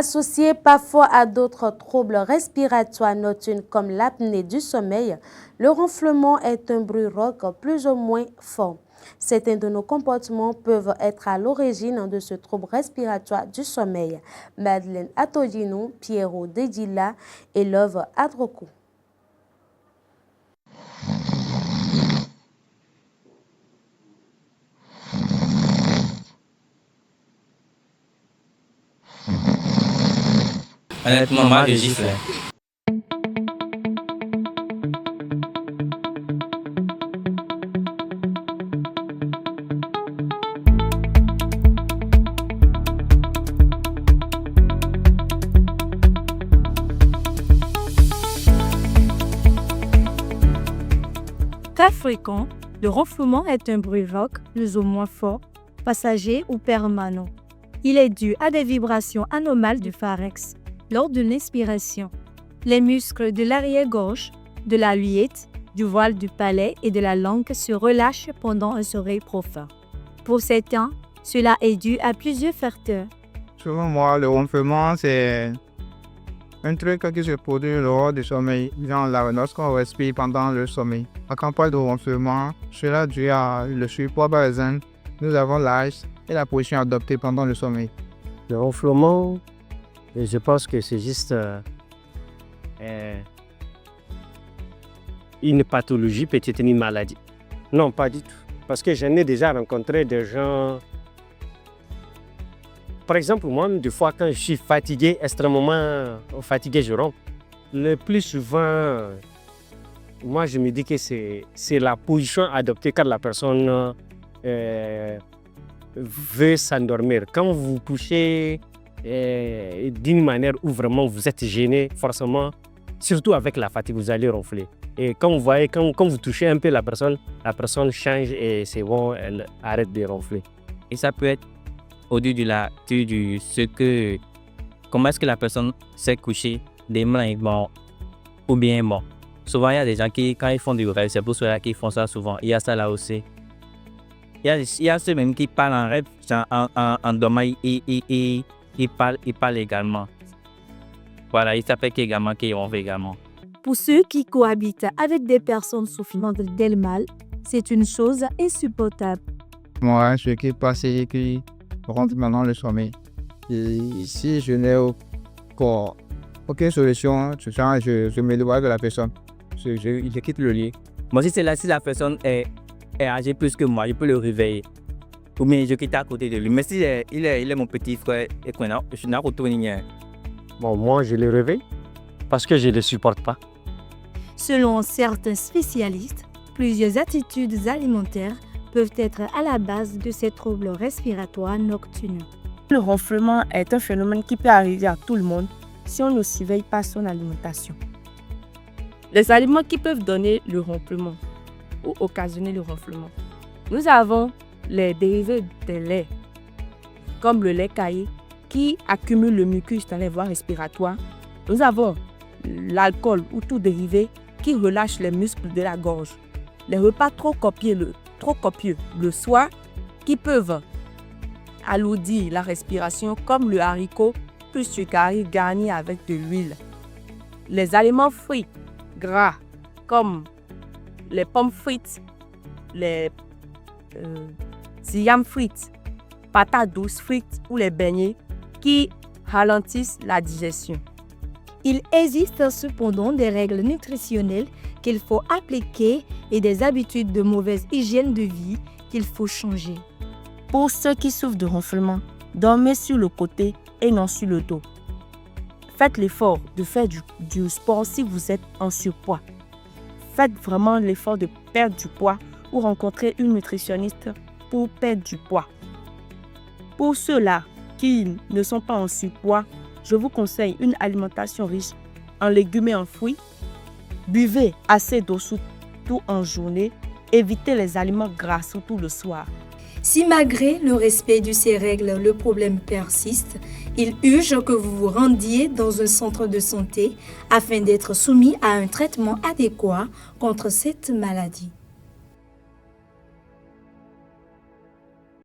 Associé parfois à d'autres troubles respiratoires nocturnes comme l'apnée du sommeil, le ronflement est un bruit rauque plus ou moins fort. Certains de nos comportements peuvent être à l'origine de ce trouble respiratoire du sommeil. Madeleine Atodino, Pierrot Dedila et Love Adroko. Honnêtement, moi, je gifle. Très fréquent, le ronflement est un bruit rauque plus ou moins fort, passager ou permanent. Il est dû à des vibrations anomales du pharynx lors de l'inspiration. Les muscles de l'arrière-gorge, de la luette, du voile du palais et de la langue se relâchent pendant un sommeil profond. Pour certains, cela est dû à plusieurs facteurs. Selon moi, le ronflement, c'est un truc qui se produit lors du sommeil, lorsqu'on respire pendant le sommeil. Quand on parle de ronflement, cela est dû à le surpoids par exemple. Nous avons l'âge et la position adoptée pendant le sommeil. Le ronflement, je pense que c'est juste une pathologie, peut-être une maladie. Non, pas du tout. Parce que j'en ai déjà rencontré des gens. Par exemple, moi, des fois, quand je suis fatigué, extrêmement fatigué, je ronfle. Le plus souvent, moi, je me dis que c'est la position adoptée quand la personne veut s'endormir. Quand vous couchez d'une manière où vraiment vous êtes gêné, forcément, surtout avec la fatigue, vous allez ronfler. Et quand vous voyez, quand vous touchez un peu la personne change et c'est bon, elle arrête de ronfler. Et ça peut être au-delà comment est-ce que la personne s'est couchée, des mains bon, ou bien bon. Souvent, il y a des gens qui, quand ils font du rêve, c'est pour cela qu'ils font ça souvent. Il y a ça là aussi. Il y a ceux même qui parlent en rêve, en dormant, ils parlent également. Voilà, il s'appelle également qu'ils ronflent également. Pour ceux qui cohabitent avec des personnes souffrant d'elles mal, c'est une chose insupportable. Moi, ce qui passe, c'est qui rentre maintenant le sommeil. Et si je n'ai aucune solution, je m'éloigne de la personne. Je quitte le lit. Moi, si la personne est âgée plus que moi, je peux le réveiller. Ou bien je quitte à côté de lui. Mais si il est mon petit frère et qu'on a, je n'ai pas retourné. Bon, moi, je le réveille parce que je ne le supporte pas. Selon certains spécialistes, plusieurs attitudes alimentaires peuvent être à la base de ces troubles respiratoires nocturnes. Le ronflement est un phénomène qui peut arriver à tout le monde si on ne surveille pas son alimentation. Les aliments qui peuvent donner le ronflement ou occasionner le ronflement. Nous avons les dérivés de lait, comme le lait caillé, qui accumule le mucus dans les voies respiratoires. Nous avons l'alcool ou tout dérivé qui relâche les muscles de la gorge. Les repas trop copieux le soir qui peuvent alourdir la respiration comme le haricot plus sucré garni avec de l'huile. Les aliments frits, gras, comme les pommes frites, les yams frites, patates douces frites ou les beignets qui ralentissent la digestion. Il existe cependant des règles nutritionnelles qu'il faut appliquer et des habitudes de mauvaise hygiène de vie qu'il faut changer. Pour ceux qui souffrent de ronflement, dormez sur le côté et non sur le dos. Faites l'effort de faire du sport si vous êtes en surpoids. Faites vraiment l'effort de perdre du poids ou rencontrer une nutritionniste pour perdre du poids. Pour ceux-là qui ne sont pas en surpoids, je vous conseille une alimentation riche en légumes et en fruits. Buvez assez d'eau surtout en journée. Évitez les aliments gras surtout le soir. Si malgré le respect de ces règles, le problème persiste, il urge que vous vous rendiez dans un centre de santé afin d'être soumis à un traitement adéquat contre cette maladie.